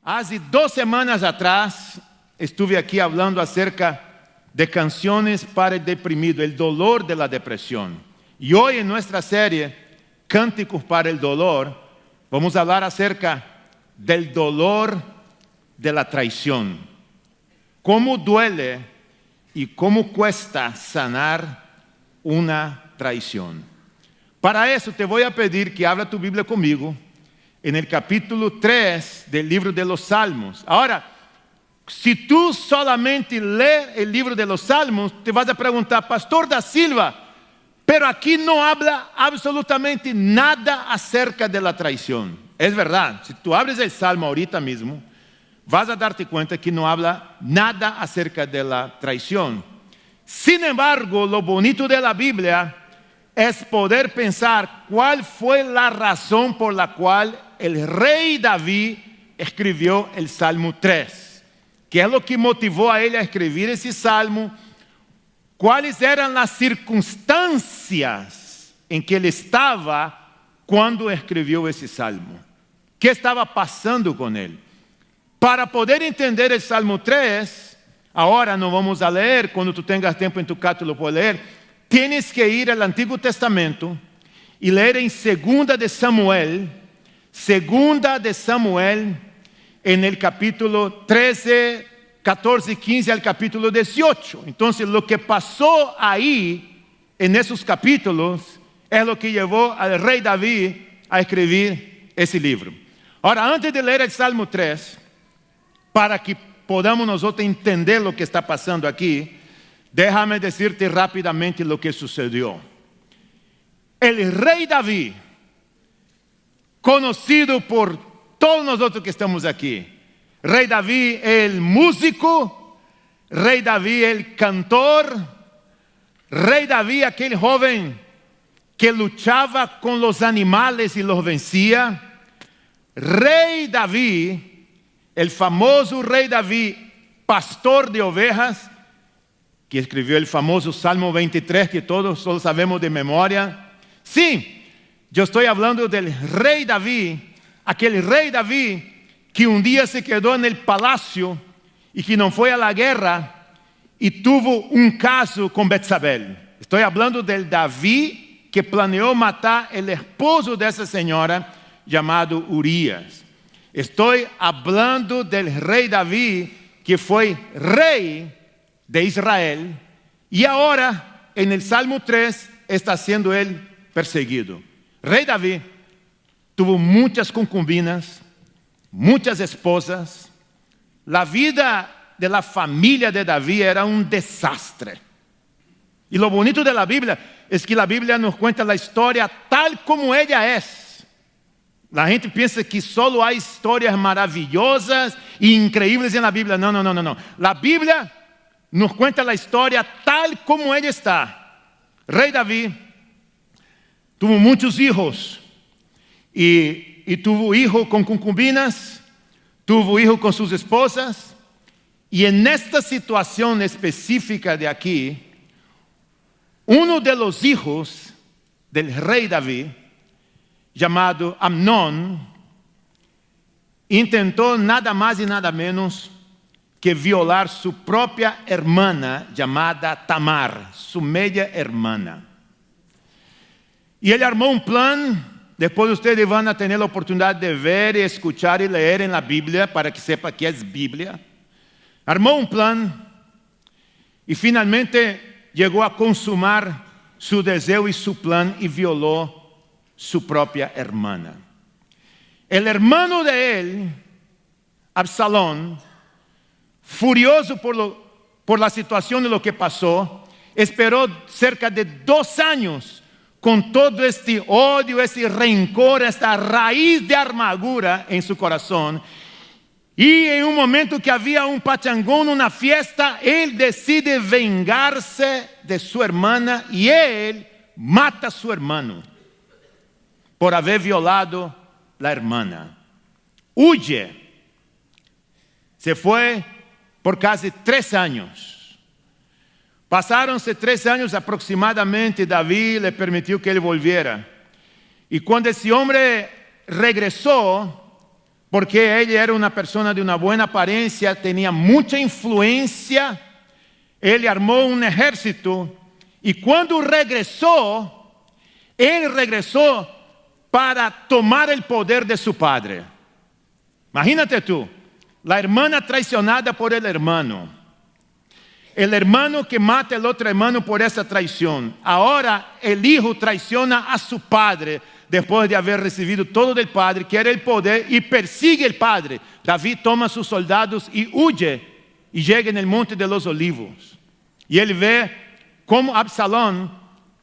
Hace 2 semanas atrás estuve aquí hablando acerca de canciones para el deprimido, el dolor de la depresión. Y hoy en nuestra serie, Cánticos para el Dolor, vamos a hablar acerca del dolor de la traición. Cómo duele y cómo cuesta sanar una traición. Para eso te voy a pedir que abra tu Biblia conmigo en el capítulo 3 del libro de los Salmos. Ahora, si tú solamente lees el libro de los Salmos, te vas a preguntar, Pastor da Silva, pero aquí no habla absolutamente nada acerca de la traición. Es verdad, si tú abres el Salmo ahorita mismo, vas a darte cuenta que no habla nada acerca de la traición. Sin embargo, lo bonito de la Biblia es poder pensar cuál fue la razón por la cual el rey David escribió el Salmo 3. ¿Qué es lo que motivó a él a escribir ese salmo? ¿Cuáles eran las circunstancias en que él estaba cuando escribió ese salmo? ¿Qué estaba pasando con él? Para poder entender el Salmo 3, ahora no vamos a leer, cuando tú tengas tiempo en tu casa lo puedes leer, tienes que ir al Antiguo Testamento y leer en 2 de Samuel, en el capítulo 13, 14 y 15 al capítulo 18. Entonces lo que pasó ahí, en esos capítulos, es lo que llevó al rey David a escribir ese libro. Ahora, antes de leer el Salmo 3, para que podamos nosotros entender lo que está pasando aquí, déjame decirte rápidamente lo que sucedió. El rey David, conocido por todos nosotros que estamos aquí, rey David el músico, rey David el cantor, rey David aquel joven que luchaba con los animales y los vencía, rey David, el famoso rey David, pastor de ovejas, que escribió el famoso Salmo 23 que todos solo sabemos de memoria. Sí, yo estoy hablando del rey David, aquel rey David que un día se quedó en el palacio y que no fue a la guerra y tuvo un caso con Betsabé. Estoy hablando del David que planeó matar el esposo de esa señora llamado Urias. Estoy hablando del rey David que fue rey de Israel y ahora en el Salmo 3 está siendo él perseguido. Rey David tuvo muchas concubinas, muchas esposas. La vida de la familia de David era un desastre. Y lo bonito de la Biblia es que la Biblia nos cuenta la historia tal como ella es. La gente piensa que solo hay historias maravillosas e increíbles en la Biblia. No. La Biblia nos cuenta la historia tal como ella está. Rey David tuvo muchos hijos y tuvo hijos con concubinas, tuvo hijos con sus esposas. Y en esta situación específica de aquí, uno de los hijos del rey David, llamado Amnón, intentó nada más y nada menos que violar su propia hermana llamada Tamar, su media hermana. Y él armó un plan. Después ustedes van a tener la oportunidad de ver, escuchar y leer en la Biblia para que sepa que es Biblia. Armó un plan y finalmente llegó a consumar su deseo y su plan y violó su propia hermana. El hermano de él, Absalón, furioso por la situación de lo que pasó, esperó cerca de 2 años con todo este odio, este rencor, esta raíz de amargura en su corazón. Y en un momento que había un pachangón, una fiesta, él decide vengarse de su hermana y él mata a su hermano por haber violado la hermana. Huye. Se fue por casi 3 años. Pasaronse 3 años aproximadamente. David le permitió que él volviera. Y cuando ese hombre regresó, porque él era una persona de una buena apariencia, tenía mucha influencia. Él armó un ejército y cuando regresó, él regresó para tomar el poder de su padre. Imagínate tú, la hermana traicionada por el hermano que mata al otro hermano por esa traición. Ahora el hijo traiciona a su padre después de haber recibido todo del padre, quiere el poder y persigue al padre. David toma a sus soldados y huye y llega en el monte de los olivos. Y él ve cómo Absalón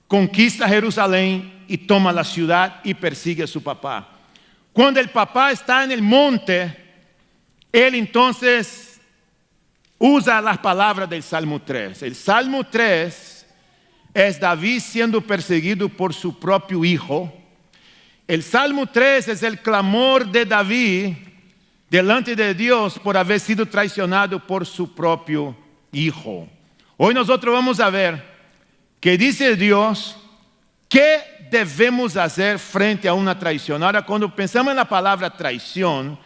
conquista Jerusalén y toma la ciudad y persigue a su papá. Cuando el papá está en el monte, él entonces usa las palabras del Salmo 3. El Salmo 3 es David siendo perseguido por su propio hijo. El Salmo 3 es el clamor de David delante de Dios por haber sido traicionado por su propio hijo. Hoy nosotros vamos a ver que dice Dios qué debemos hacer frente a una traición. Ahora, cuando pensamos en la palabra traición,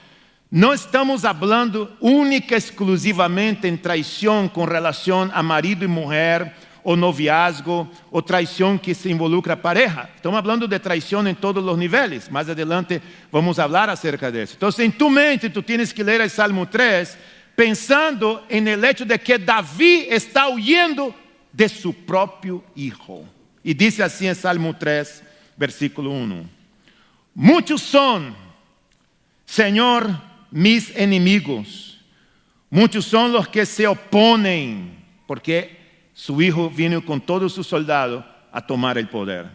no estamos hablando única y exclusivamente en traición con relación a marido y mujer, o noviazgo, o traición que se involucra a pareja. Estamos hablando de traición en todos los niveles. Más adelante vamos a hablar acerca de eso. Entonces, en tu mente, tú tienes que leer el Salmo 3 pensando en el hecho de que David está huyendo de su propio hijo. Y dice así en Salmo 3, versículo 1. Muchos son, Señor, mis enemigos. Muchos son los que se oponen, porque su hijo vino con todos sus soldados a tomar el poder.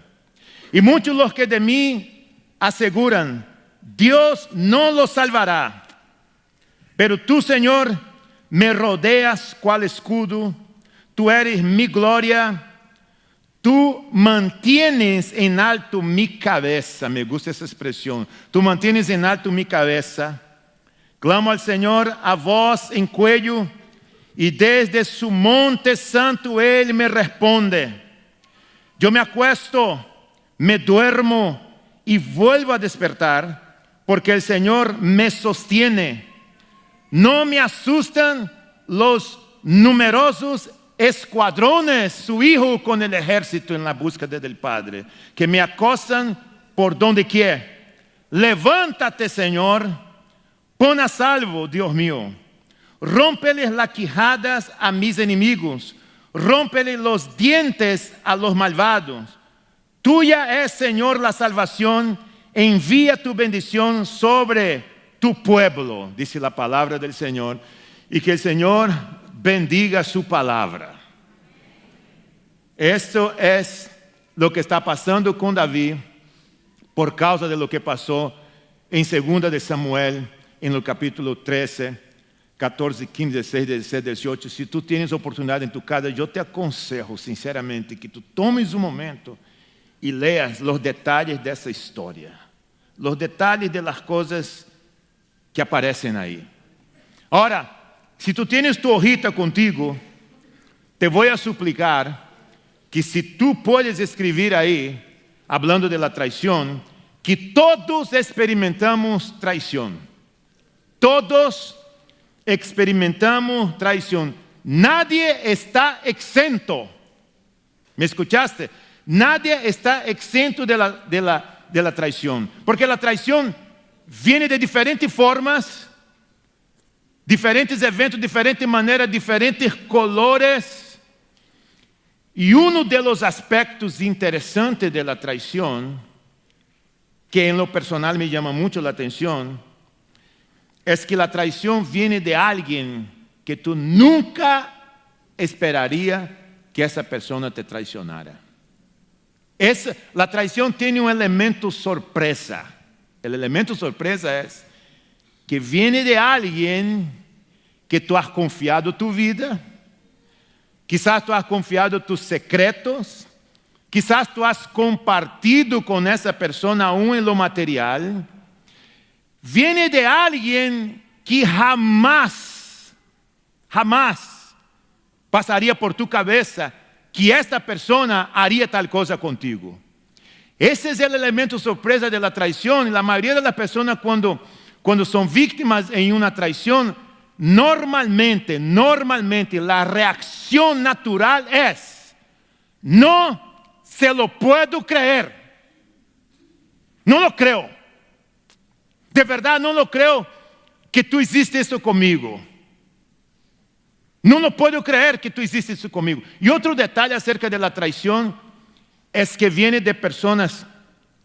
Y muchos los que de mí aseguran, Dios no los salvará. Pero tú, Señor, me rodeas cual escudo. Tú eres mi gloria. Tú mantienes en alto mi cabeza. Me gusta esa expresión. Tú mantienes en alto mi cabeza. Clamo al Señor a voz en cuello, y desde su monte santo Él me responde. Yo me acuesto, me duermo y vuelvo a despertar, porque el Señor me sostiene. No me asustan los numerosos escuadrones, su hijo con el ejército en la búsqueda del Padre, que me acosan por donde quiera. Levántate, Señor, pon a salvo, Dios mío. Rómpeles las quijadas a mis enemigos, rómpeles los dientes a los malvados. Tuya es, Señor, la salvación. Envía tu bendición sobre tu pueblo, dice la palabra del Señor, y que el Señor bendiga su palabra. Esto es lo que está pasando con David por causa de lo que pasó en 2 de Samuel, en el capítulo 13, 14, 15, 16, 17, 18. Si tú tienes oportunidad en tu casa, yo te aconsejo sinceramente que tú tomes un momento y leas los detalles de esa historia, los detalles de las cosas que aparecen ahí. Ahora, si tú tienes tu hojita contigo, te voy a suplicar que si tú puedes escribir ahí, hablando de la traición, que todos experimentamos traición. Todos experimentamos traición. Nadie está exento. ¿Me escuchaste? Nadie está exento de la traición. Porque la traición viene de diferentes formas, diferentes eventos, diferentes maneras, diferentes colores. Y uno de los aspectos interesantes de la traición, que en lo personal me llama mucho la atención, es que la traición viene de alguien que tú nunca esperarías que esa persona te traicionara. La traición tiene un elemento sorpresa. El elemento sorpresa es que viene de alguien que tú has confiado tu vida. Quizás tú has confiado tus secretos. Quizás tú has compartido con esa persona aún en lo material. Viene de alguien que jamás pasaría por tu cabeza que esta persona haría tal cosa contigo. Ese es el elemento sorpresa de la traición. La mayoría de las personas cuando cuando son víctimas en una traición, normalmente la reacción natural es: no se lo puedo creer. No lo creo. De verdad no lo creo que tú hiciste eso conmigo. No lo puedo creer que tú hiciste eso conmigo. Y otro detalle acerca de la traición es que viene de personas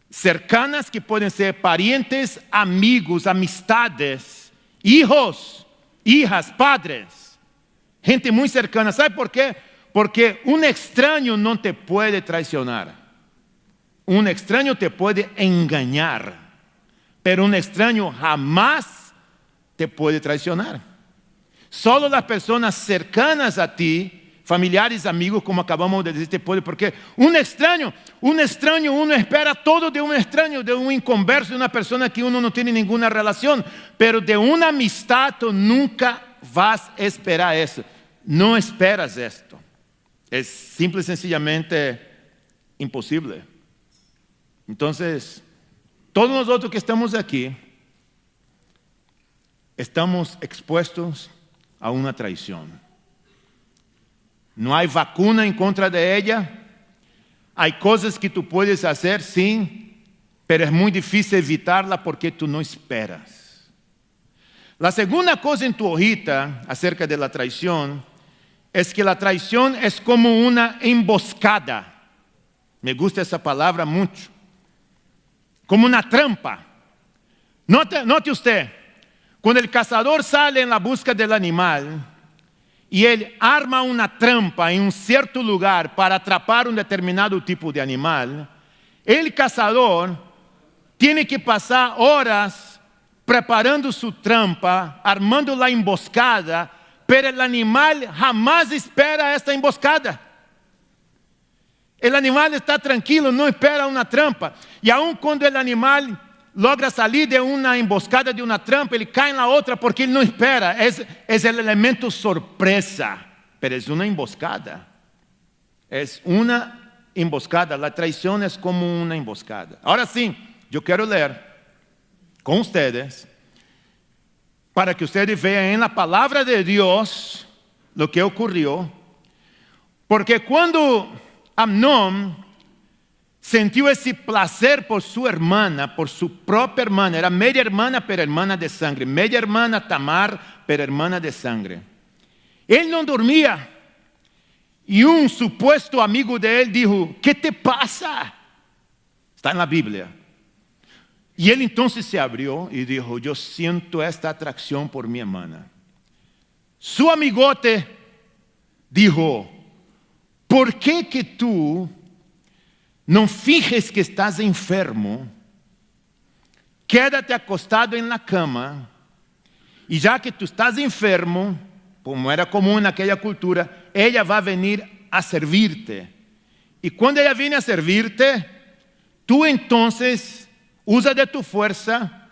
cercanas, que pueden ser parientes, amigos, amistades, hijos, hijas, padres, gente muy cercana. ¿Sabe por qué? Porque un extraño no te puede traicionar. Un extraño te puede engañar, pero un extraño jamás te puede traicionar. Solo las personas cercanas a ti, familiares, amigos, como acabamos de decir, te puede, porque un extraño, uno espera todo de un extraño, de un inconverso, de una persona que uno no tiene ninguna relación, pero de una amistad tú nunca vas a esperar eso. No esperas esto. Es simple y sencillamente imposible. Entonces, todos nosotros que estamos aquí, estamos expuestos a una traición. No hay vacuna en contra de ella. Hay cosas que tú puedes hacer, sí, pero es muy difícil evitarla porque tú no esperas. La segunda cosa en tu hojita acerca de la traición es que la traición es como una emboscada. Me gusta esa palabra mucho. Como una trampa. Note usted, cuando el cazador sale en la busca del animal y él arma una trampa en un cierto lugar para atrapar un determinado tipo de animal, el cazador tiene que pasar horas preparando su trampa, armando la emboscada, pero el animal jamás espera esta emboscada. El animal está tranquilo, no espera una trampa. Y aun cuando el animal logra salir de una emboscada, de una trampa, ele cae en la otra porque ele não espera. Es el elemento sorpresa, pero es una emboscada. Es una emboscada. La traición es como una emboscada. Ahora sí, yo quiero leer con ustedes para que ustedes vean en la palabra de Dios lo que ocurrió. Porque cuando Amnón sentiu esse placer por sua hermana, por sua própria hermana, era media hermana, pero hermana de sangre, media hermana Tamar, pero hermana de sangre. Ele não dormia, e supuesto amigo de él dijo: ¿qué te pasa? Está en la Biblia. Y él entonces se abrió y dijo: yo siento esta atracción por mi hermana. Su amigote dijo: ¿por qué que tú não finges que estás enfermo? Quédate acostado en la cama, y ya que tú estás enfermo, como era común en aquella cultura, ella va a venir a servirte. Y cuando ella viene a servirte, tú entonces usa de tu fuerza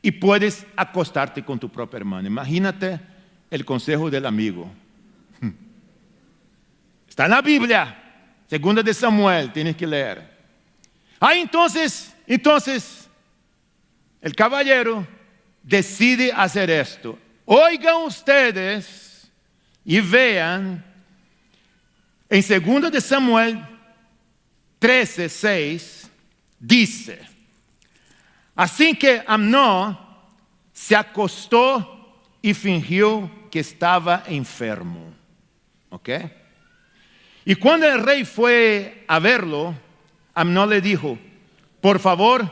y puedes acostarte con tu propia hermana. Imagínate el consejo del amigo. Está en la Biblia. Segunda de Samuel, tienes que leer. Entonces, el caballero decide hacer esto. Oigan ustedes y vean en segunda de Samuel 13:6, dice: así que Amnón se acostó y fingió que estaba enfermo. ¿Ok? Y cuando el rey fue a verlo, Amnón le dijo: por favor,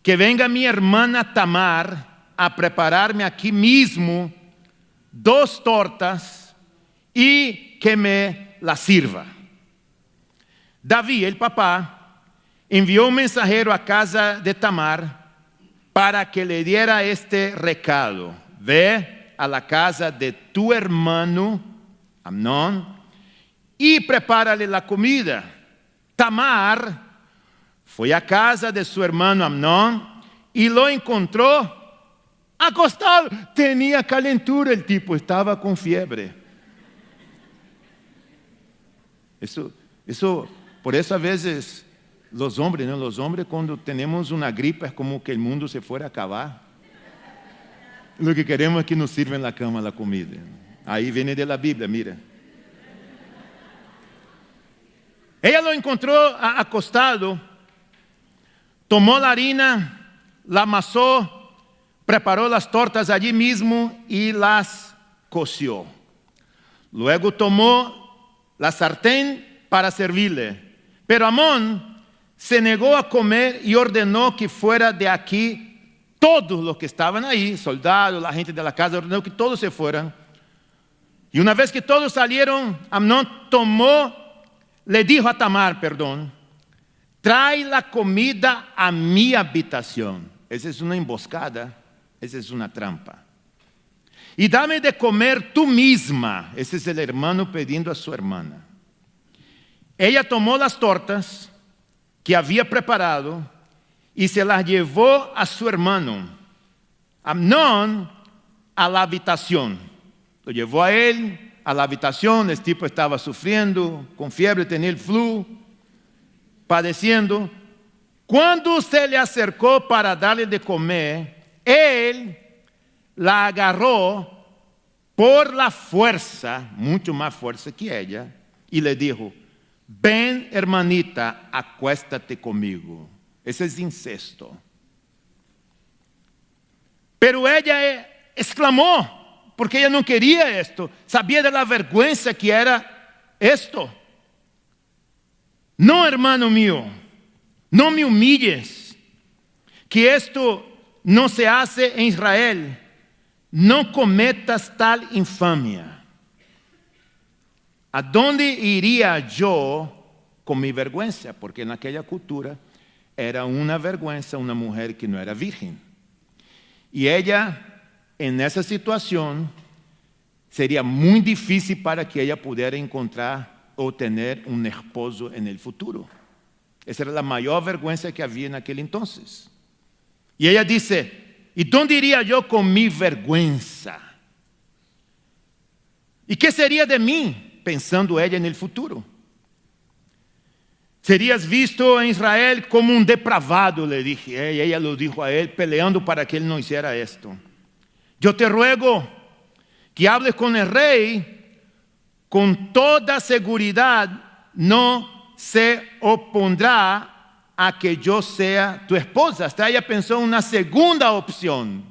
que venga mi hermana Tamar a prepararme aquí mismo 2 tortas y que me las sirva. David, el papá, envió un mensajero a casa de Tamar para que le diera este recado: ve a la casa de tu hermano Amnón y prepárale la comida. Tamar fue a casa de su hermano Amnón y lo encontró acostado. Tenía calentura el tipo, estaba con fiebre. Por eso a veces los hombres cuando tenemos una gripe es como que el mundo se fuera a acabar. Lo que queremos es que nos sirva en la cama la comida. Ahí viene de la Biblia, mira. Ella lo encontró acostado, tomó la harina, la amasó, preparó las tortas allí mismo y las coció. Luego tomó la sartén para servirle. Pero Amón se negó a comer y ordenó que fuera de aquí todos los que estaban ahí, soldados, la gente de la casa, ordenó que todos se fueran. Y una vez que todos salieron, Amnón le dijo a Tamar, trae la comida a mi habitación. Esa es una emboscada, esa es una trampa. Y dame de comer tú misma. Ese es el hermano pidiendo a su hermana. Ella tomó las tortas que había preparado y se las llevó a su hermano Amnón a la habitación. Lo llevó a él a la habitación. El tipo estaba sufriendo, con fiebre, tenía el flu, padeciendo. Cuando se le acercó para darle de comer, él la agarró por la fuerza, mucho más fuerza que ella, y le dijo, ven hermanita, acuéstate conmigo. Ese es incesto. Pero ella exclamó, porque ella no quería esto, sabía de la vergüenza que era esto. No, hermano mío, no me humilles, que esto no se hace en Israel. No cometas tal infamia. ¿A dónde iría yo con mi vergüenza? Porque en aquella cultura era una vergüenza una mujer que no era virgen. Y ella, en esa situación, sería muy difícil para que ella pudiera encontrar o tener un esposo en el futuro. Esa era la mayor vergüenza que había en aquel entonces. Y ella dice, ¿y dónde iría yo con mi vergüenza? ¿Y qué sería de mí? Pensando ella en el futuro. Serías visto en Israel como un depravado, le dije. Y ella lo dijo a él, peleando para que él no hiciera esto. Yo te ruego que hables con el rey con toda seguridad. No se opondrá a que yo sea tu esposa. Hasta ella pensó en una segunda opción.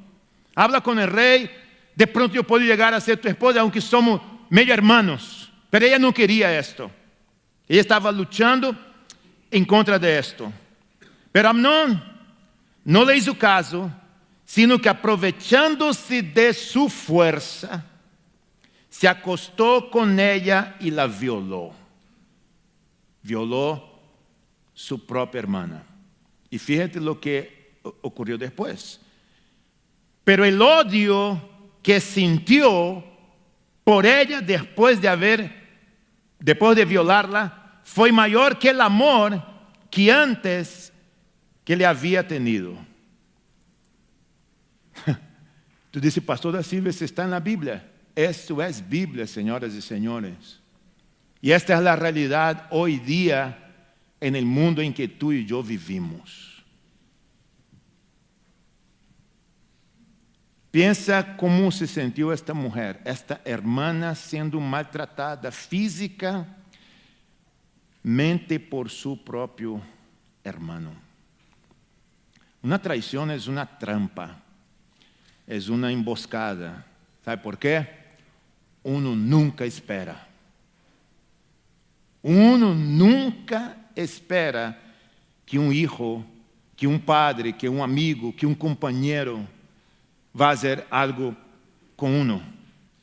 Habla con el rey, de pronto yo puedo llegar a ser tu esposa, aunque somos medio hermanos. Pero ella no quería esto. Ella estaba luchando en contra de esto. Pero Amnón no le hizo caso, sino que aprovechándose de su fuerza, se acostó con ella y la violó. Violó su propia hermana. Y fíjate lo que ocurrió después. Pero el odio que sintió por ella después de violarla fue mayor que el amor que antes que le había tenido. Tú dices, pastor da Silva, eso está en la Biblia. Esto es Biblia, señoras y señores. Y esta es la realidad hoy día en el mundo en que tú y yo vivimos. Piensa cómo se sintió esta mujer, esta hermana siendo maltratada físicamente por su propio hermano. Una traición es una trampa, es una emboscada. ¿Sabe por qué? Uno nunca espera. Uno nunca espera que un hijo, que un padre, que un amigo, que un compañero va a hacer algo con uno.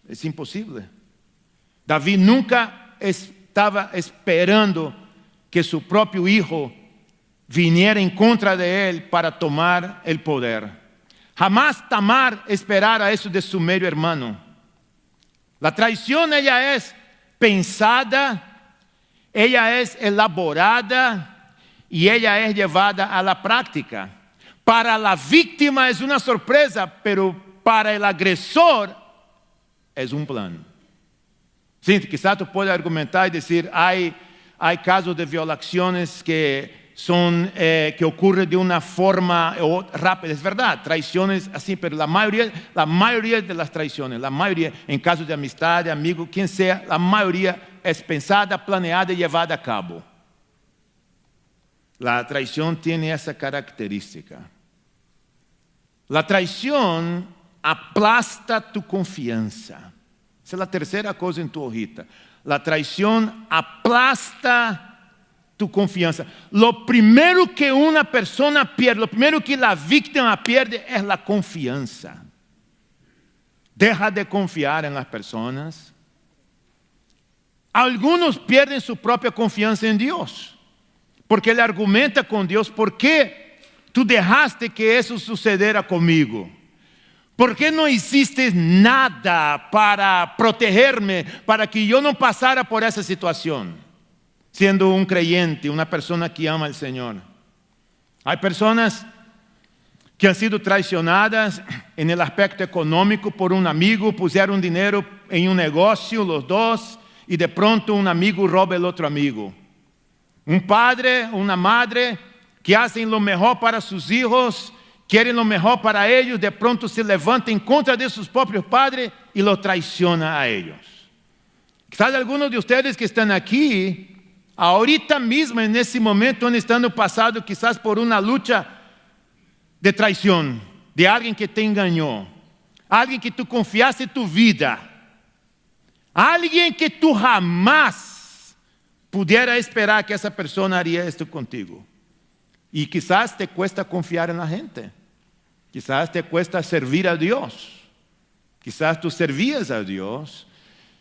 Es imposible. David nunca estaba esperando que su propio hijo viniera en contra de él para tomar el poder. Jamás Tamar esperara eso de su medio hermano. La traición ella es pensada, ella es elaborada y ella es llevada a la práctica. Para la víctima es una sorpresa, pero para el agresor es un plan. Sí, quizás tú puedes argumentar y decir, hay casos de violaciones que son, que ocurren de una forma rápida. Es verdad, traiciones así, pero la mayoría de las traiciones, la mayoría en casos de amistad, de amigo, quien sea, la mayoría es pensada, planeada y llevada a cabo. La traición tiene esa característica. La traición aplasta tu confianza. Esa es la tercera cosa en tu hojita. La traición aplasta tu confianza. Lo primero que una persona pierde, lo primero que la víctima pierde es la confianza. Deja de confiar en las personas. Algunos pierden su propia confianza en Dios, porque ele argumenta con Dios: ¿por qué tú dejaste que eso sucediera conmigo? ¿Por qué no hiciste nada para protegerme, para que yo no pasara por esa situación? Siendo un creyente, una persona que ama al Señor. Hay personas que han sido traicionadas en el aspecto económico por un amigo, pusieron dinero en un negocio los dos y de pronto un amigo roba el otro amigo. Un padre, una madre que hacen lo mejor para sus hijos, quieren lo mejor para ellos, de pronto se levanta en contra de sus propios padres y los traiciona a ellos. Quizás algunos de ustedes que están aquí, ahorita mismo en ese momento han estado pasando quizás por una lucha de traición, de alguien que te engañó, alguien que tú confiaste tu vida, alguien que tú jamás pudiera esperar que esa persona haría esto contigo. Y quizás te cuesta confiar en la gente, quizás te cuesta servir a Dios, quizás tú servías a Dios.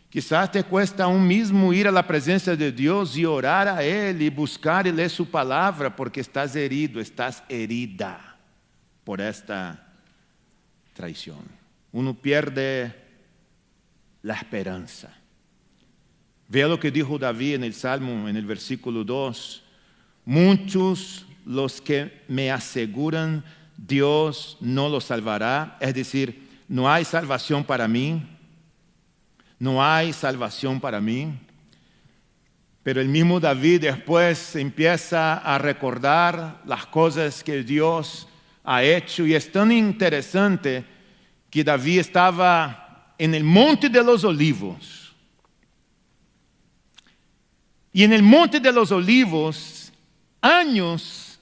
Quizás te cuesta aún mismo ir a la presencia de Dios y orar a Él y buscar y leer su palabra porque estás herido, estás herida por esta traición. Uno pierde la esperanza. Vea lo que dijo David en el Salmo, en el versículo 2. Muchos los que me aseguran Dios no los salvará. Es decir, no hay salvación para mí. No hay salvación para mí. Pero el mismo David después empieza a recordar las cosas que Dios ha hecho. Y es tan interesante que David estaba en el Monte de los Olivos. Y en el Monte de los Olivos, años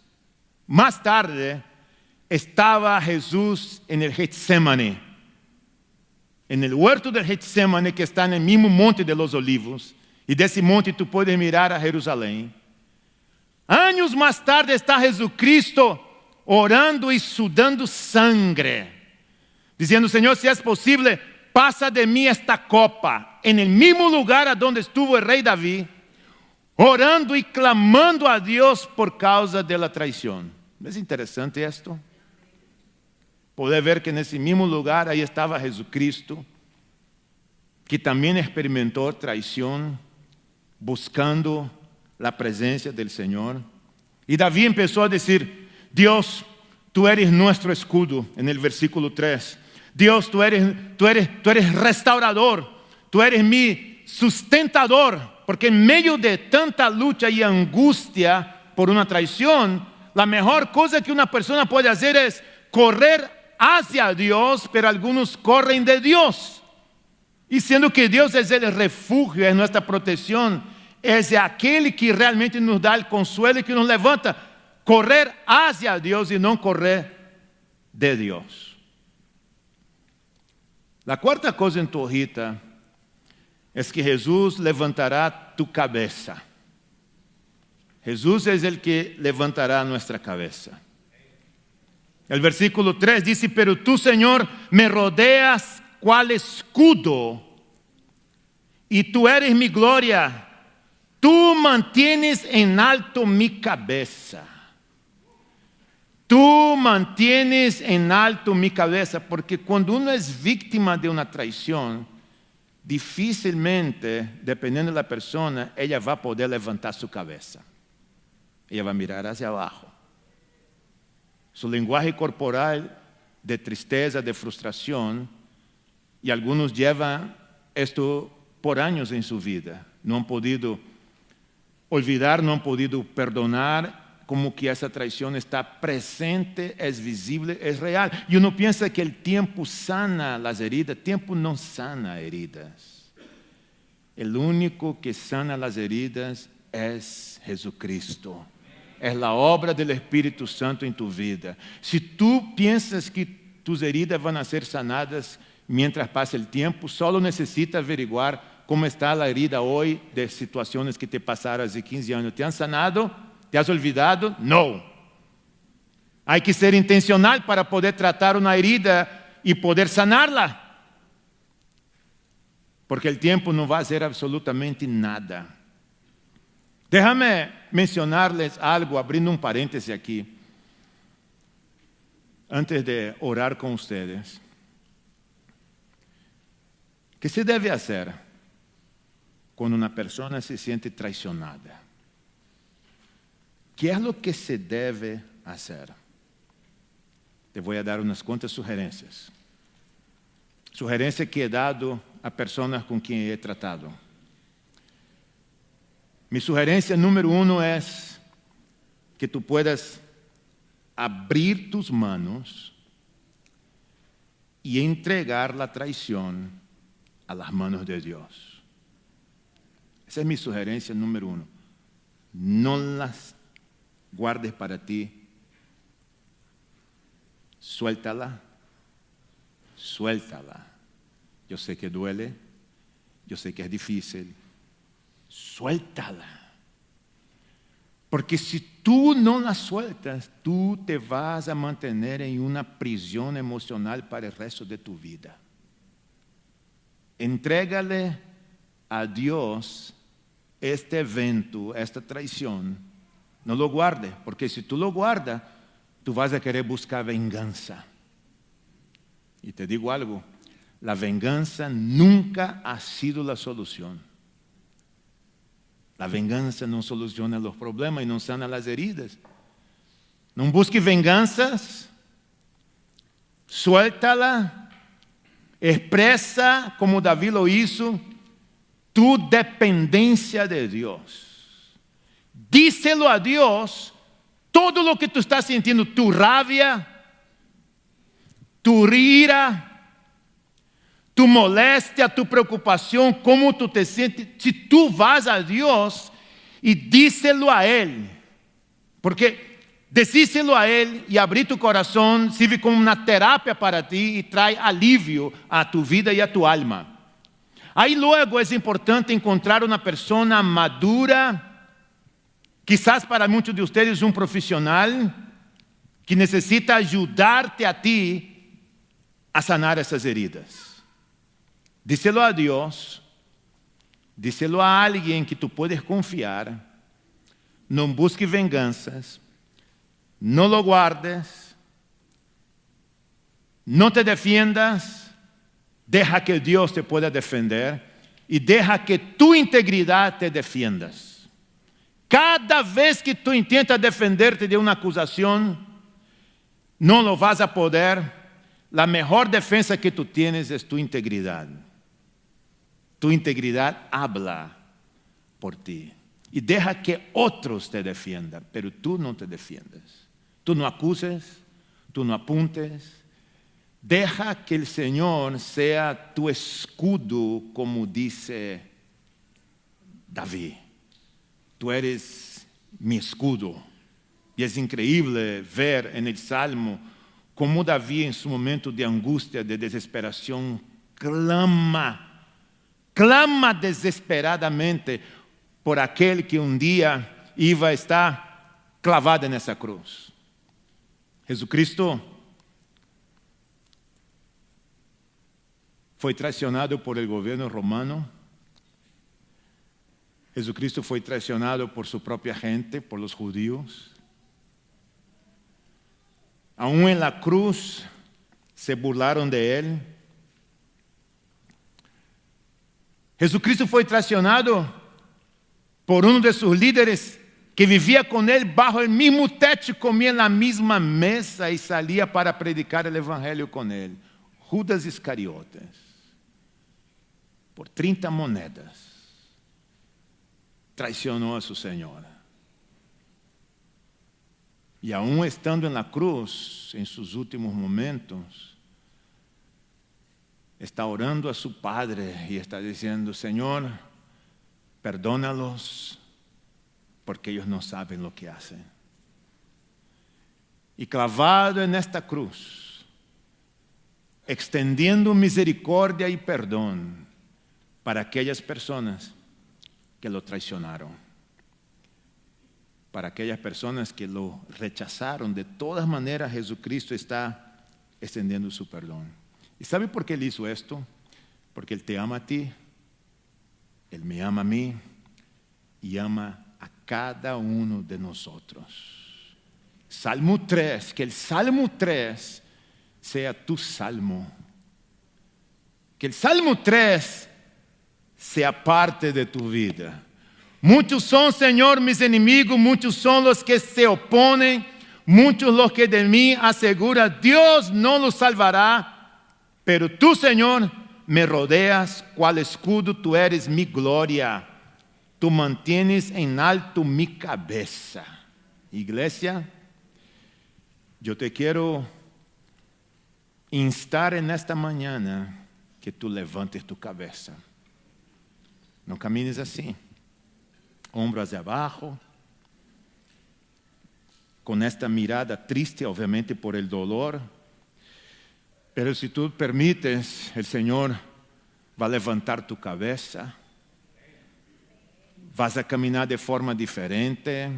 más tarde, estaba Jesús en el Getsemane. En el huerto del Getsemane, que está en el mismo Monte de los Olivos. Y de ese monte tú puedes mirar a Jerusalén. Años más tarde está Jesucristo orando y sudando sangre. Diciendo: Señor, si es posible, pasa de mí esta copa. En el mismo lugar a donde estuvo el rey David, orando y clamando a Dios por causa de la traición. ¿Es interesante esto? Poder ver que en ese mismo lugar ahí estaba Jesucristo, que también experimentó traición, buscando la presencia del Señor. Y David empezó a decir: Dios, tú eres nuestro escudo, en el versículo 3. Dios, tú eres restaurador, tú eres mi sustentador, porque en medio de tanta lucha y angustia por una traición, la mejor cosa que una persona puede hacer es correr hacia Dios, pero algunos corren de Dios. Y siendo que Dios es el refugio, es nuestra protección, es aquel que realmente nos da el consuelo y que nos levanta. Correr hacia Dios y no correr de Dios. La cuarta cosa en tu hojita es que Jesús levantará tu cabeza. Jesús es el que levantará nuestra cabeza. El versículo 3 dice: pero tú, Señor, me rodeas cual escudo, y tú eres mi gloria. Tú mantienes en alto mi cabeza. Tú mantienes en alto mi cabeza, porque cuando uno es víctima de una traición, difícilmente, dependiendo de la persona, ella va a poder levantar su cabeza. Ella va a mirar hacia abajo. Su lenguaje corporal de tristeza, de frustración, y algunos llevan esto por años en su vida. No han podido olvidar, no han podido perdonar, como que essa traição está presente, é visível, é real. E uno pensa que o tempo sana as heridas. Tempo não sana heridas. O único que sana as heridas é Jesucristo. É a obra do Espírito Santo em tu vida. Se tu pensas que tus heridas vão ser sanadas mientras passa o tempo, só necessita averiguar como está a herida hoje de situações que te passaram há 15 anos. ¿Te han sanado? ¿Te has olvidado? No. Hay que ser intencional para poder tratar una herida y poder sanarla. Porque el tiempo no va a hacer absolutamente nada. Déjame mencionarles algo, abrindo un paréntesis aquí, antes de orar con ustedes. ¿Qué se debe hacer cuando una persona se siente traicionada? ¿Qué es lo que se debe hacer? Te voy a dar unas cuantas sugerencias. Sugerencias que he dado a personas con quien he tratado. Mi sugerencia número 1 es que tú puedas abrir tus manos y entregar la traición a las manos de Dios. Esa es mi sugerencia número 1. No las guardes para ti. Suéltala. Suéltala. Yo sé que duele. Yo sé que es difícil. Suéltala. Porque si tú no la sueltas, tú te vas a mantener en una prisión emocional para el resto de tu vida. Entrégale a Dios este evento, esta traición. No lo guardes, porque si tú lo guardas, tú vas a querer buscar venganza. Y te digo algo, la venganza nunca ha sido la solución. La venganza no soluciona los problemas y no sana las heridas. No busque venganzas, suéltala, expresa como David lo hizo, tu dependencia de Dios. Díselo a Dios todo lo que tú estás sintiendo, tu rabia, tu ira, tu molestia, tu preocupación, cómo tú te sientes. Si tú vas a Dios y díselo a Él, porque decíselo a Él y abrir tu corazón sirve como una terapia para ti y trae alivio a tu vida y a tu alma. Aí logo é importante encontrar uma pessoa madura, quizás para muitos de vocês um profissional, que necessita ajudar-te a ti a sanar essas heridas. Díselo a Deus, díselo a alguém que tu puedes confiar, não busque venganças, não lo guardes, não te defiendas, deja que Dios te pueda defender y deja que tu integridad te defiendas. Cada vez que tú intentas defenderte de una acusación, no lo vas a poder. La mejor defensa que tú tienes es tu integridad. Tu integridad habla por ti. Y deja que otros te defiendan, pero tú no te defiendes. Tú no acuses, tú no apuntes. Deja que el Señor sea tu escudo, como dice David. Tú eres mi escudo. Y es increíble ver en el Salmo cómo David en su momento de angustia, de desesperación, clama desesperadamente por aquel que un día iba a estar clavado en esa cruz. Jesucristo foi traicionado por el gobierno romano. Jesucristo foi traicionado por su propia gente, por los judíos. Aún en la cruz se burlaron de él. Jesucristo foi traicionado por uno de sus líderes que vivía con él bajo el mismo techo, comía en la misma mesa y salía para predicar el evangelio con él. Judas Iscariotes. Por 30 monedas, traicionó a su Señor. Y aún estando en la cruz, en sus últimos momentos, está orando a su Padre y está diciendo: Señor, perdónalos porque ellos no saben lo que hacen. Y clavado en esta cruz, extendiendo misericordia y perdón para aquellas personas que lo traicionaron, para aquellas personas que lo rechazaron. De todas maneras, Jesucristo está extendiendo su perdón. ¿Y sabe por qué Él hizo esto? Porque Él te ama a ti, Él me ama a mí y ama a cada uno de nosotros. Salmo 3, que el Salmo 3 sea tu salmo. Que el Salmo 3 sea parte de tu vida. Muchos son, Señor, mis enemigos, muchos son los que se oponen, muchos los que de mí aseguran: Dios no los salvará, pero tú, Señor, me rodeas cual escudo, tú eres mi gloria, tú mantienes en alto mi cabeza. Iglesia, yo te quiero instar en esta mañana que tú levantes tu cabeza. No camines así, hombro hacia abajo, con esta mirada triste, obviamente por el dolor. Pero si tú permites, el Señor va a levantar tu cabeza. Vas a caminar de forma diferente,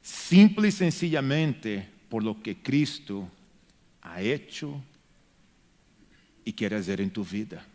simple y sencillamente por lo que Cristo ha hecho y quiere hacer en tu vida.